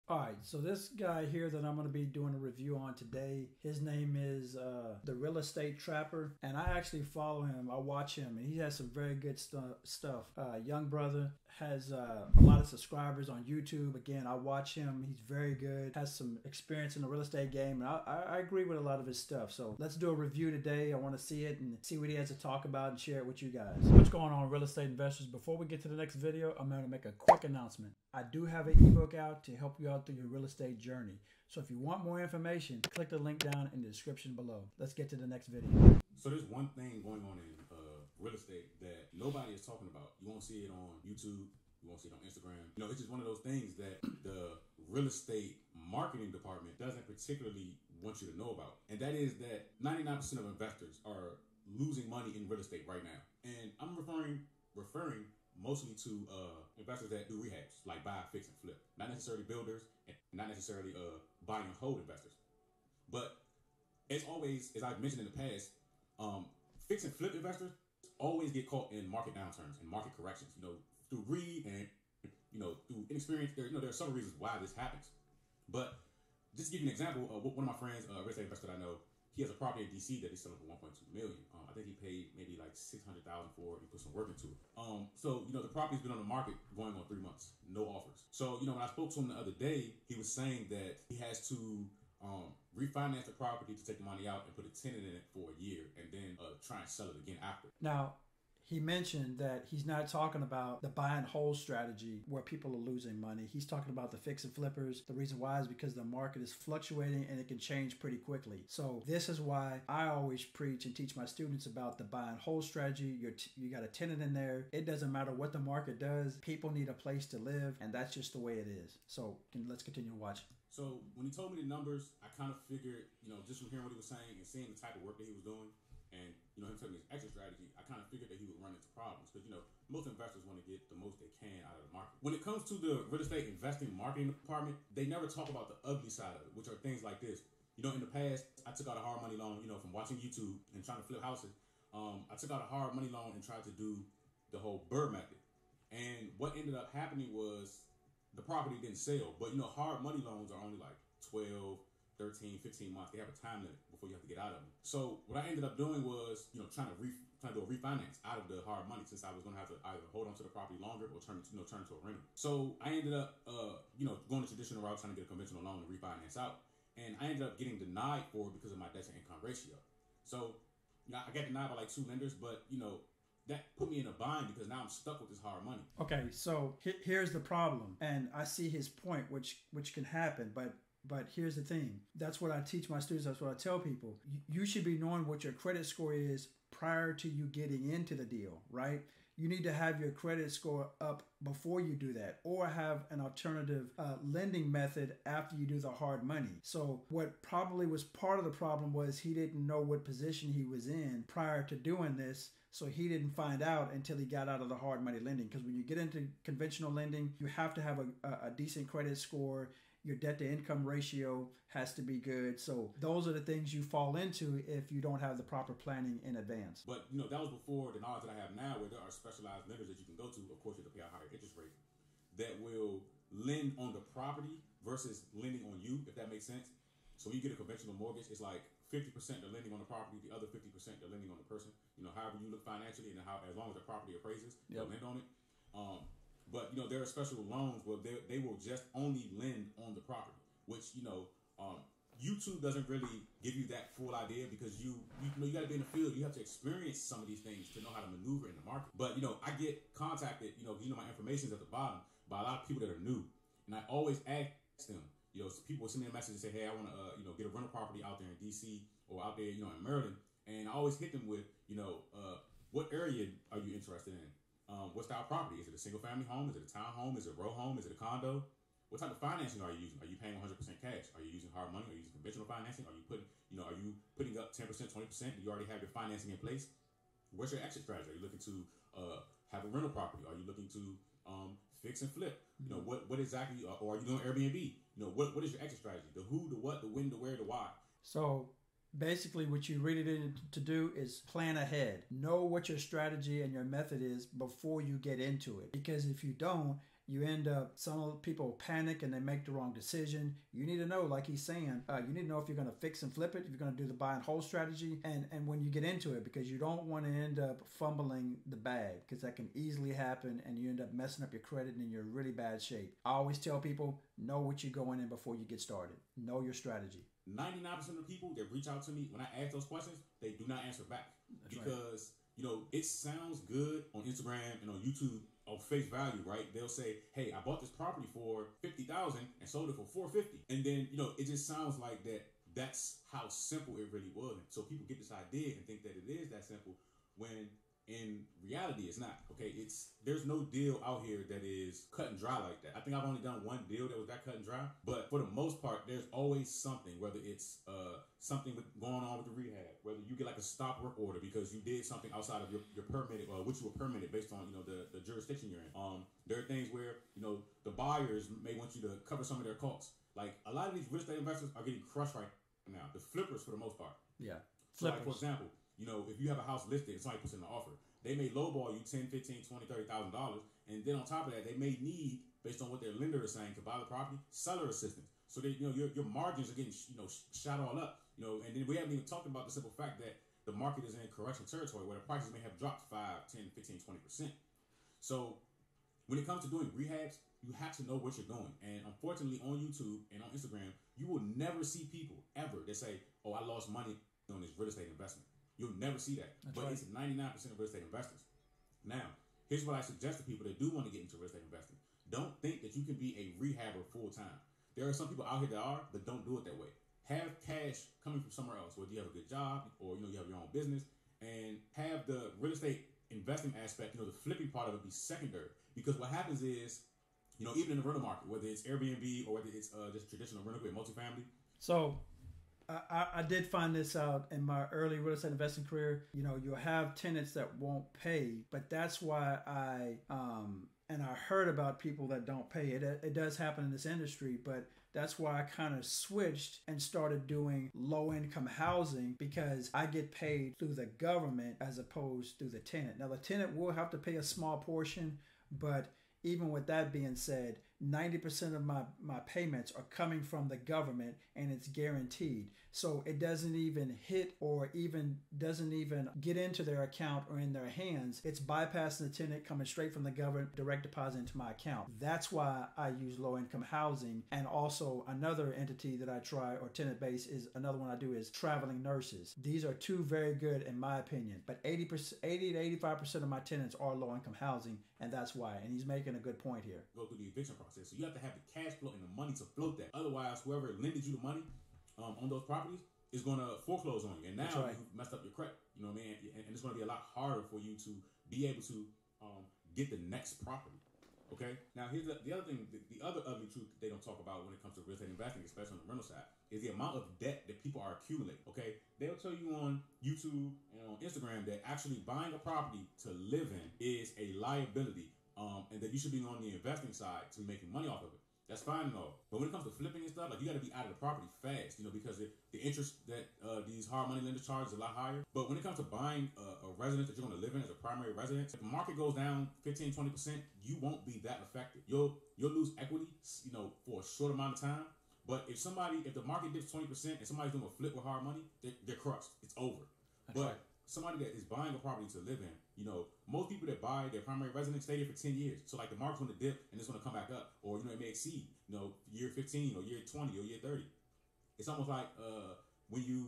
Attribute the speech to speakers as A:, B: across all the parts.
A: All right, so this guy here that I'm going to be doing a review on today, his name is The Real Estate Trapper, and I actually follow him. I watch him, and he has some very good stuff. Young brother, has a lot of subscribers on YouTube. Again, I watch him. He's very good, has some experience in the real estate game, and I agree with a lot of his stuff. So let's do a review today. I want to see it and see what he has to talk about and share it with you guys. What's going on, real estate investors? Before we get to the next video, I'm going to make a quick announcement. I do have an ebook out to help you out through your real estate journey. So if you want more information, click the link down in the description below. Let's get to the next video.
B: So there's one thing going on in real estate that nobody is talking about. You won't see it on YouTube. You won't see it on Instagram. You know, it's just one of those things that the real estate marketing department doesn't particularly want you to know about. And that is that 99% of investors are losing money in real estate right now. And I'm referring mostly to investors that do rehabs, like buy, fix, and flip. Not necessarily builders, and not necessarily buy and hold investors. But as always, as I've mentioned in the past, fix and flip investors always get caught in market downturns and market corrections. You know, through greed and through inexperience. There are several reasons why this happens. But just to give you an example, one of my friends, a real estate investor that I know, he has a property in DC that he's selling for $1.2 million. I think he paid maybe like $600,000 for it and put some work into it. So the property's been on the market going on 3 months, no offers. So when I spoke to him the other day, he was saying that he has to refinance the property to take the money out and put a tenant in it for a year and then try and sell it again after.
A: Now, he mentioned that he's not talking about the buy and hold strategy where people are losing money. He's talking about the fix and flippers. The reason why is because the market is fluctuating and it can change pretty quickly. So this is why I always preach and teach my students about the buy and hold strategy. You got a tenant in there. It doesn't matter what the market does. People need a place to live, and that's just the way it is. So let's continue watching.
B: So when he told me the numbers, I kind of figured, just from hearing what he was saying and seeing the type of work that he was doing, and him telling me his exit strategy, I kind of figured that he would run into problems because most investors want to get the most they can out of the market. When it comes to the real estate investing marketing department, they never talk about the ugly side of it, which are things like this. In the past, I took out a hard money loan, from watching YouTube and trying to flip houses. I took out a hard money loan and tried to do the whole BRRRR method. And what ended up happening was the property didn't sell. But hard money loans are only like 12, 13, 15 months. They have a time limit before you have to get out of them. So what I ended up doing was, trying to do a refinance out of the hard money, since I was going to have to either hold on to the property longer or turn it to a rental. So I ended up, going the traditional route, trying to get a conventional loan to refinance out. And I ended up getting denied for it because of my debt to income ratio. So, I got denied by like 2 lenders, but, that put me in a bind because now I'm stuck with this hard money.
A: Okay, so here's the problem. And I see his point, which can happen, but here's the thing. That's what I teach my students. That's what I tell people. You should be knowing what your credit score is prior to you getting into the deal, right? You need to have your credit score up before you do that, or have an alternative lending method after you do the hard money. So what probably was part of the problem was he didn't know what position he was in prior to doing this. So he didn't find out until he got out of the hard money lending. Because when you get into conventional lending, you have to have a decent credit score. Your debt to income ratio has to be good. So those are the things you fall into if you don't have the proper planning in advance.
B: But, that was before the knowledge that I have now, where there are specialized lenders that you can go to. Of course, you have to pay a higher interest rate that will lend on the property versus lending on you, if that makes sense. So when you get a conventional mortgage, it's like 50% they're lending on the property, the other 50% they're lending on the person. However you look financially, and as long as the property appraises, they'll lend on it. But there are special loans where they will just only lend on the property, which YouTube doesn't really give you that full idea because you got to be in the field. You have to experience some of these things to know how to maneuver in the market. But I get contacted, my information is at the bottom, by a lot of people that are new, and I always ask them. People will send me a message and say, hey, I want to get a rental property out there in DC or out there in Maryland, and I always hit them with what area are you interested in? What style of property? Is it a single family home? Is it a townhome? Is it a row home? Is it a condo? What type of financing are you using? Are you paying 100% cash? Are you using hard money? Are you using conventional financing? Are you putting up 10%, 20%? Do you already have your financing in place? What's your exit strategy? Are you looking to have a rental property? Are you looking to fix and flip? What exactly? Or are you doing Airbnb? What is your exit strategy? The who, the what, the when, the where, the why.
A: So basically what you really need to do is plan ahead. Know what your strategy and your method is before you get into it. Because if you don't, You end up, some people panic and they make the wrong decision. You need to know, like he's saying, you need to know if you're going to fix and flip it, if you're going to do the buy and hold strategy, and when you get into it, because you don't want to end up fumbling the bag, because that can easily happen and you end up messing up your credit and you're in really bad shape. I always tell people, know what you're going in before you get started. Know your strategy.
B: 99% of people that reach out to me when I ask those questions, they do not answer back. That's because, it sounds good on Instagram and on YouTube on face value, right? They'll say, hey, I bought this property for $50,000 and sold it for $450,000. And then, it just sounds like that's how simple it really was. And so people get this idea and think that it is that simple when in reality it's not. Okay, there's no deal out here that is cut and dry like that. I think I've only done one deal that was that cut and dry, but for the most part, there's always something, whether it's something going on with the rehab, whether you get like a stop work order because you did something outside of your permitted, which you were permitted based on the jurisdiction you're in. There are things where the buyers may want you to cover some of their costs. Like a lot of these real estate investors are getting crushed right now. The flippers, for the most part.
A: Yeah.
B: So like, for example, if you have a house listed and somebody puts in an offer, they may lowball you $10,000, $15,000, $20,000, $30,000, and then on top of that, they may need, based on what their lender is saying, to buy the property, seller assistance. So that your margins are getting shot all up. And then we haven't even talked about the simple fact that the market is in correction territory where the prices may have dropped 5, 10, 15, 20%. So when it comes to doing rehabs, you have to know what you're doing. And unfortunately, on YouTube and on Instagram, you will never see people ever that say, "Oh, I lost money on this real estate investment." You'll never see that.
A: That's
B: but
A: right.
B: It's 99% of real estate investors. Now, here's what I suggest to people that do want to get into real estate investing. Don't think that you can be a rehabber full time. There are some people out here that are, but don't do it that way. Have cash coming from somewhere else, whether you have a good job or you have your own business, and have the real estate investing aspect, the flipping part of it be secondary. Because what happens is, even in the rental market, whether it's Airbnb or whether it's just traditional rental with multifamily.
A: So I did find this out in my early real estate investing career. You'll have tenants that won't pay, but that's why I heard about people that don't pay. It does happen in this industry, but that's why I kind of switched and started doing low-income housing, because I get paid through the government as opposed through the tenant. Now, the tenant will have to pay a small portion, but even with that being said, 90% of my payments are coming from the government, and it's guaranteed. So it doesn't even hit or doesn't even get into their account or in their hands. It's bypassing the tenant, coming straight from the government, direct deposit into my account. That's why I use low income housing. And also another entity that I try, or tenant base, is another one I do, is traveling nurses. These are two very good in my opinion, but 80 to 85% of my tenants are low income housing, and that's why. And he's making a good point here.
B: Go through the eviction process. So you have to have the cash flow and the money to float that. Otherwise, whoever lended you the money on those properties is going to foreclose on you. And now you've messed up your credit. You know what I mean? And it's going to be a lot harder for you to be able to get the next property. Okay? Now, here's the other thing. The other ugly truth they don't talk about when it comes to real estate investing, especially on the rental side, is the amount of debt that people are accumulating. Okay? They'll tell you on YouTube and on Instagram that actually buying a property to live in is a liability, and that you should be on the investing side to be making money off of it. That's fine and all. But when it comes to flipping and stuff, like, you got to be out of the property fast, because the interest that these hard money lenders charge is a lot higher. But when it comes to buying a residence that you're going to live in as a primary residence, if the market goes down 15, 20%, you won't be that affected. You'll lose equity, for a short amount of time. But if the market dips 20% and somebody's doing a flip with hard money, they're crushed. It's over. That's right. Somebody that is buying a property to live in, most people that buy their primary residence stay there for 10 years. So like the market's going to dip and it's going to come back up, or it may exceed, year 15 or year 20 or year 30. It's almost like when you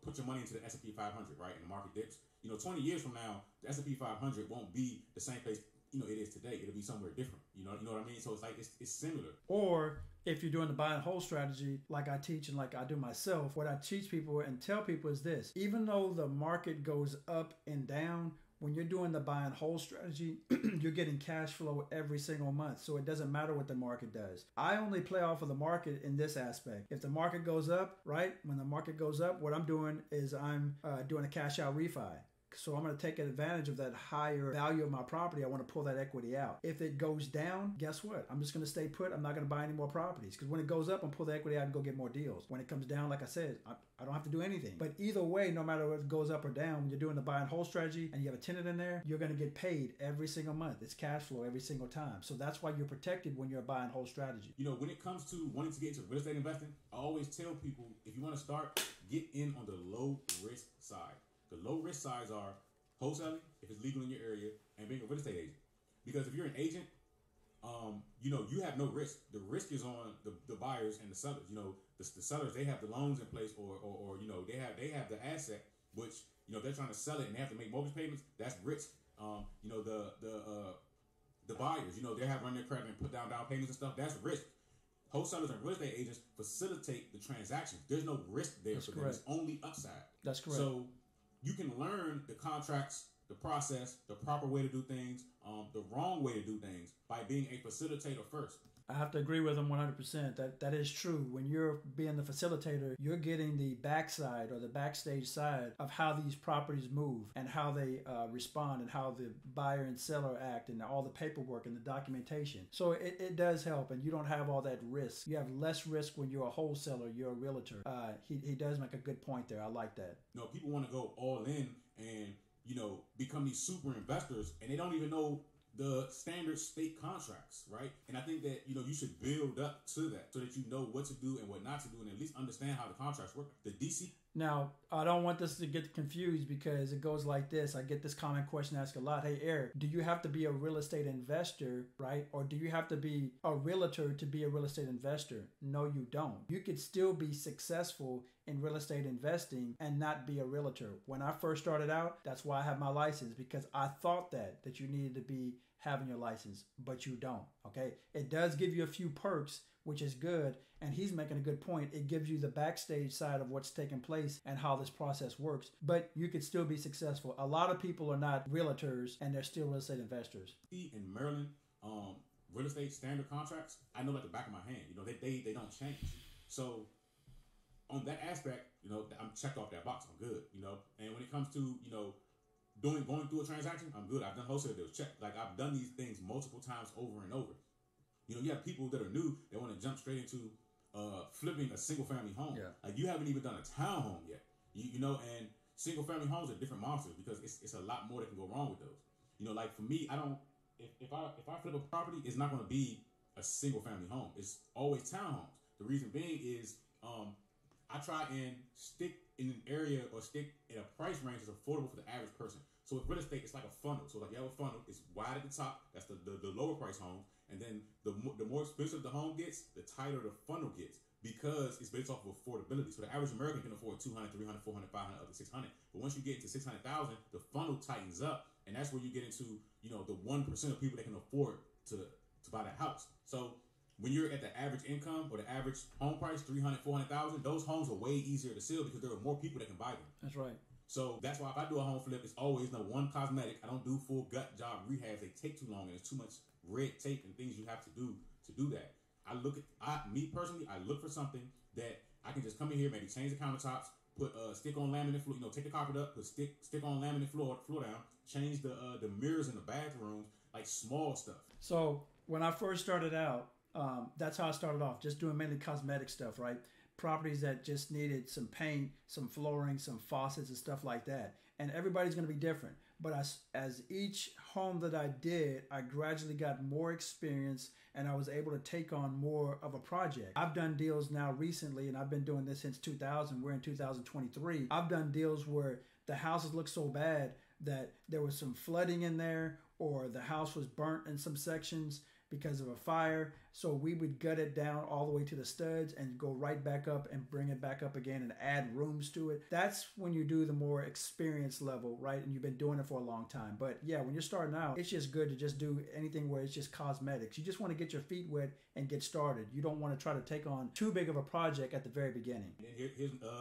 B: put your money into the S&P 500, right, and the market dips. 20 years from now, the S&P 500 won't be the same place it is today. It'll be somewhere different. You know what I mean? So it's like it's similar.
A: Or if you're doing the buy and hold strategy, like I teach and like I do myself, what I teach people and tell people is this: even though the market goes up and down, when you're doing the buy and hold strategy, you're getting cash flow every single month. So it doesn't matter what the market does. I only play off of the market in this aspect. If the market goes up, right? When the market goes up, what I'm doing is I'm doing a cash out refi. So I'm going to take advantage of that higher value of my property. I want to pull that equity out. If it goes down, guess what? I'm just going to stay put. I'm not going to buy any more properties, because when it goes up, I'm pull the equity out and go get more deals. When it comes down, like I said, I don't have to do anything. But either way, no matter what goes up or down, when you're doing the buy and hold strategy and you have a tenant in there, you're going to get paid every single month. It's cash flow every single time. So that's why you're protected when you're a buy and hold strategy.
B: You know, when it comes to wanting to get into real estate investing, I always tell people, if you want to start, get in on the low risk side. The low risk sides are wholesaling, if it's legal in your area, and being a real estate agent. Because if you're an agent, you know, you have no risk. The risk is on the buyers and the sellers. You know, the sellers, they have the loans in place, or you know, they have the asset, which, you know, they're trying to sell it and they have to make mortgage payments. That's risk. You know, the buyers, you know, they have run their credit and put down payments and stuff. That's risk. Wholesalers and real estate agents facilitate the transactions. There's no risk there for them. It's only upside.
A: That's correct.
B: So you can learn the contracts, the process, the proper way to do things, the wrong way to do things by being a facilitator first.
A: I have to agree with him 100%. That is true. When you're being the facilitator, you're getting the backside or the backstage side of how these properties move and how they respond and how the buyer and seller act and all the paperwork and the documentation. So it does help, and you don't have all that risk. You have less risk when you're a wholesaler, you're a realtor. He does make a good point there. I like that.
B: You know, people want to go all in and, you know, become these super investors, and they don't even know the standard state contracts, right? And I think that, you know, you should build up to that so that you know what to do and what not to do, and at least understand how the contracts work. The DC.
A: Now, I don't want this to get confused, because it goes like this. I get this common question asked a lot. Hey, Eric, do you have to be a real estate investor, right? Or do you have to be a realtor to be a real estate investor? No, you don't. You could still be successful in real estate investing and not be a realtor. When I first started out, that's why I have my license, because I thought that you needed to be having your license, but you don't, okay? It does give you a few perks, which is good, and he's making a good point. It gives you the backstage side of what's taking place and how this process works, but you could still be successful. A lot of people are not realtors, and they're still real estate investors.
B: In Maryland, real estate standard contracts, I know like the back of my hand. You know, they don't change. So on that aspect, you know, I'm checked off that box. I'm good, you know. And when it comes to, you know, going through a transaction, I'm good. I've done wholesale deals. Check. Like, I've done these things multiple times over and over. You know, you have people that are new that want to jump straight into flipping a single family home. Yeah. Like, you haven't even done a townhome yet. You know, and single family homes are different monsters, because it's a lot more that can go wrong with those. You know, like for me, I don't. If I flip a property, it's not going to be a single family home. It's always townhomes. The reason being is I try and stick in an area or stick in a price range that's affordable for the average person. So with real estate, it's like a funnel. So like you have a funnel, it's wide at the top. That's the lower price homes. And then the more expensive the home gets, the tighter the funnel gets, because it's based off of affordability. So the average American can afford 200, 300, 400, 500, up to 600. But once you get into 600,000, the funnel tightens up. And that's where you get into, you know, the 1% of people that can afford to buy that house. So when you're at the average income or the average home price, 300, 400,000, those homes are way easier to sell because there are more people that can buy them.
A: That's right.
B: So that's why if I do a home flip, it's always no one cosmetic. I don't do full gut job rehabs. They take too long, and there's too much red tape and things you have to do that. Me personally, I look for something that I can just come in here, maybe change the countertops, put stick on laminate floor, you know, take the carpet up, put stick on laminate floor down, change the mirrors in the bathrooms, like small stuff.
A: So when I first started out, that's how I started off, just doing mainly cosmetic stuff, right? Properties that just needed some paint, some flooring, some faucets and stuff like that. And everybody's going to be different. But as each home that I did, I gradually got more experience, and I was able to take on more of a project. I've done deals now recently, and I've been doing this since 2000. We're in 2023. I've done deals where the houses look so bad that there was some flooding in there, or the house was burnt in some sections because of a fire. So we would gut it down all the way to the studs and go right back up and bring it back up again and add rooms to it. That's when you do the more experience level, right? And you've been doing it for a long time. But yeah, when you're starting out, it's just good to just do anything where it's just cosmetics. You just want to get your feet wet and get started. You don't want to try to take on too big of a project at the very beginning.
B: And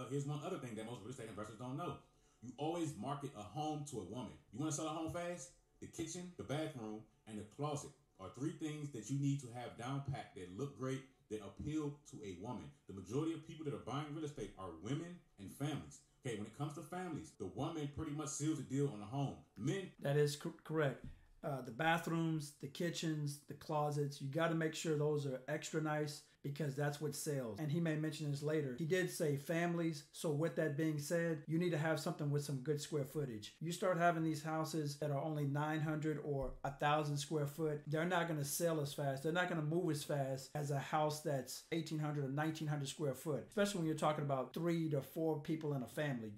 B: here's one other thing that most real estate investors don't know. You always market a home to a woman. You want to sell a home fast? The kitchen, the bathroom, and the closet are three things that you need to have down packed that look great, that appeal to a woman. The majority of people that are buying real estate are women and families. Okay, when it comes to families, the woman pretty much seals the deal on the home. Men.
A: That is correct. The bathrooms, the kitchens, the closets, you got to make sure those are extra nice because that's what sells. And he may mention this later. He did say families. So with that being said, you need to have something with some good square footage. You start having these houses that are only 900 or 1,000 square foot. They're not going to sell as fast. They're not going to move as fast as a house that's 1,800 or 1,900 square foot, especially when you're talking about 3 to 4 people in a family.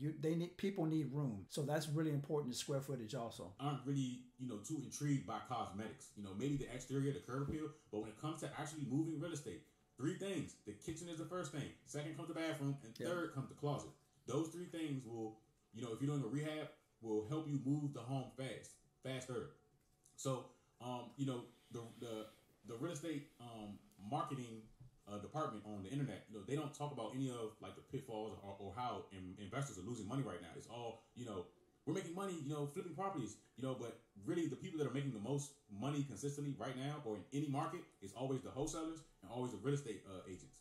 A: People need room. So that's really important, the square footage also.
B: Aren't really, too intrigued by cosmetics. Maybe the exterior, the curb appeal, but when it comes to actually moving real estate, 3 things. The kitchen is the first thing. Second comes the bathroom, and third comes the closet. Those 3 things will, if you're doing a rehab, will help you move the home faster. So, the real estate marketing department on the internet, they don't talk about any of like the pitfalls or how investors are losing money right now. It's all, we're making money, flipping properties, but really the people that are making the most money consistently right now or in any market is always the wholesalers and always the real estate agents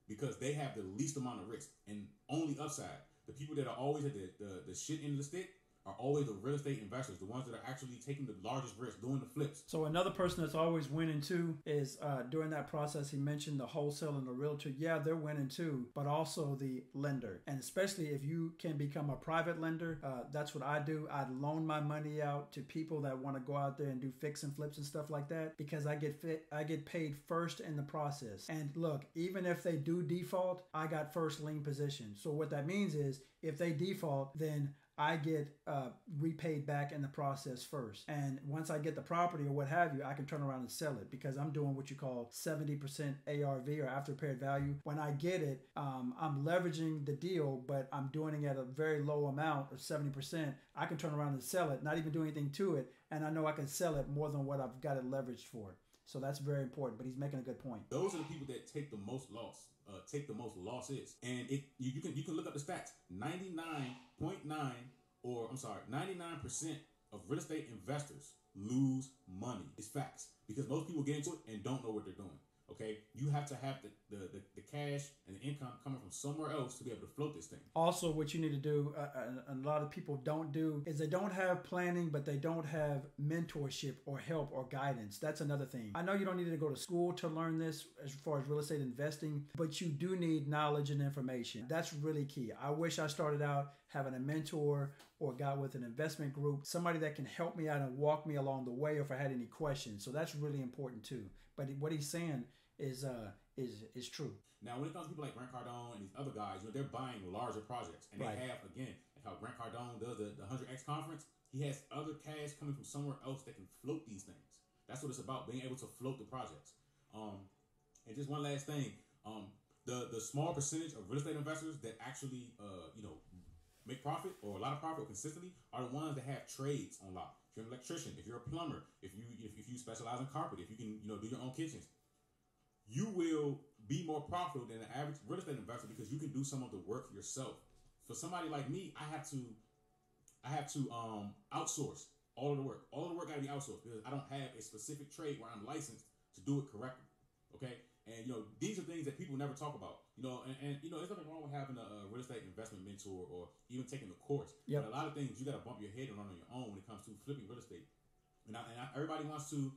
B: because they have the least amount of risk and only upside. The people that are always at the shit end of the stick are always the real estate investors, the ones that are actually taking the largest risk, doing the flips.
A: So another person that's always winning too is during that process, he mentioned the wholesale and the realtor. Yeah, they're winning too, but also the lender. And especially if you can become a private lender, that's what I do. I loan my money out to people that want to go out there and do fix and flips and stuff like that because I get paid first in the process. And look, even if they do default, I got first lien position. So what that means is if they default, then I get repaid back in the process first. And once I get the property or what have you, I can turn around and sell it because I'm doing what you call 70% ARV or after repaired value. When I get it, I'm leveraging the deal, but I'm doing it at a very low amount of 70%. I can turn around and sell it, not even do anything to it. And I know I can sell it more than what I've got it leveraged for. So that's very important, but he's making a good point.
B: Those are the people that take the most loss. Take the most losses, and you can look up the stats. 99.9 99% of real estate investors lose money. It's facts because most people get into it and don't know what they're doing. Okay, you have to have the cash and the income coming from somewhere else to be able to float this thing.
A: Also, what you need to do, a lot of people don't do, is they don't have planning, but they don't have mentorship or help or guidance. That's another thing. I know you don't need to go to school to learn this as far as real estate investing, but you do need knowledge and information. That's really key. I wish I started out having a mentor or got with an investment group, somebody that can help me out and walk me along the way if I had any questions. So that's really important too. But what he's saying is true.
B: Now, when it comes to people like Grant Cardone and these other guys, they're buying larger projects, and they have, again, like how Grant Cardone does the 100X conference. He has other cash coming from somewhere else that can float these things. That's what it's about, being able to float the projects. And just one last thing, the small percentage of real estate investors that actually, make profit or a lot of profit consistently are the ones that have trades on lock. If you're an electrician, if you're a plumber, if you specialize in carpet, if you can do your own kitchens, you will be more profitable than an average real estate investor because you can do some of the work yourself. For somebody like me, I have to outsource all of the work. All of the work got to be outsourced because I don't have a specific trade where I'm licensed to do it correctly. Okay, and these are things that people never talk about. And there's nothing wrong with having a real estate investment mentor or even taking a course.
A: Yep.
B: But a lot of things you got to bump your head around on your own when it comes to flipping real estate. Everybody wants to,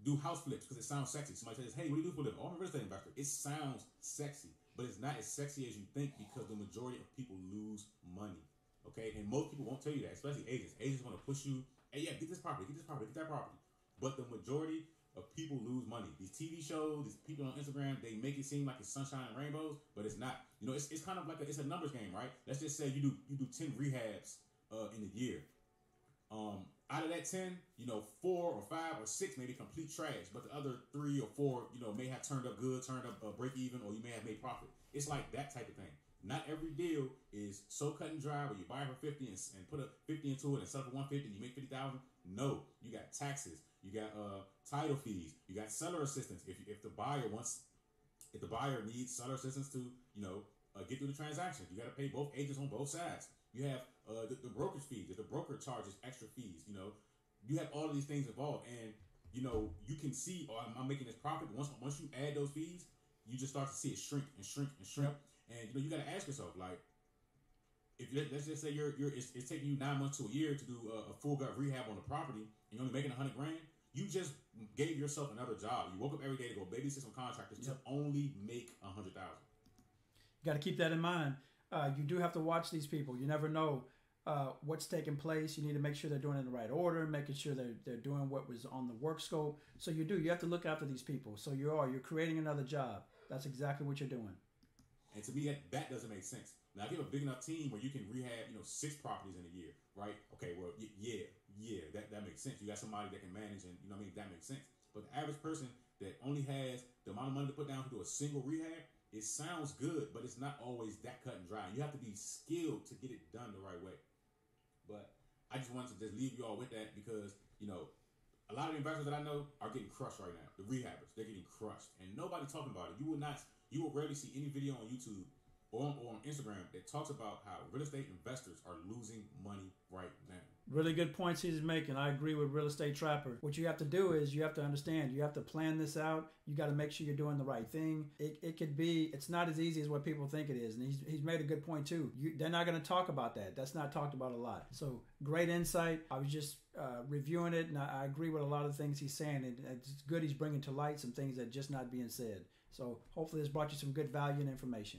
B: do house flips because it sounds sexy. Somebody says, "Hey, what do you do for a living?" "Oh, I'm a real estate investor." It sounds sexy, but it's not as sexy as you think because the majority of people lose money. Okay, and most people won't tell you that, especially agents. Agents want to push you, "Hey, yeah, get this property, get that property." But the majority of people lose money. These TV shows, these people on Instagram, they make it seem like it's sunshine and rainbows, but it's not. It's kind of like it's a numbers game, right? Let's just say you do 10 rehabs in a year. Out of that 10, 4 or 5 or 6 may be complete trash, but the other 3 or 4, may have turned up good, turned up break even, or you may have made profit. It's like that type of thing. Not every deal is so cut and dry where you buy for 50 and put a 50 into it and sell for 150 and you make 50,000. No, you got taxes, you got title fees, you got seller assistance. If the buyer needs seller assistance to get through the transaction, you got to pay both agents on both sides. You have the brokerage fees. If the broker charges extra fees, you have all of these things involved, and you know, you can see, oh, I'm making this profit. Once you add those fees, you just start to see it shrink and shrink and shrink.
A: Yep.
B: And you know, you got to ask yourself, like, if let's just say it's taking you 9 months to a year to do a full gut rehab on the property, and you're only making $100 grand, you just gave yourself another job. You woke up every day to go babysit some contractors to only make $100,000.
A: You got to keep that in mind. You do have to watch these people. You never know what's taking place. You need to make sure they're doing it in the right order, making sure they're doing what was on the work scope. So you have to look after these people. So you're creating another job. That's exactly what you're doing.
B: And to me, that doesn't make sense. Now, if you have a big enough team where you can rehab, 6 properties in a year, right? Okay, well, that makes sense. You got somebody that can manage, and that makes sense. But the average person that only has the amount of money to put down to do a single rehab, it sounds good, but it's not always that cut and dry. You have to be skilled to get it done the right way. But I just wanted to just leave you all with that because, a lot of the investors that I know are getting crushed right now. The rehabbers, they're getting crushed. And nobody talking about it. You will rarely see any video on YouTube or on Instagram that talks about how real estate investors are losing money right now.
A: Really good points he's making. I agree with Real Estate Trapper. What you have to do is you have to understand, you have to plan this out. You got to make sure you're doing the right thing. It's not as easy as what people think it is. And he's made a good point too. They're not going to talk about that. That's not talked about a lot. So great insight. I was just reviewing it, and I agree with a lot of the things he's saying. And it's good he's bringing to light some things that just not being said. So hopefully this brought you some good value and information.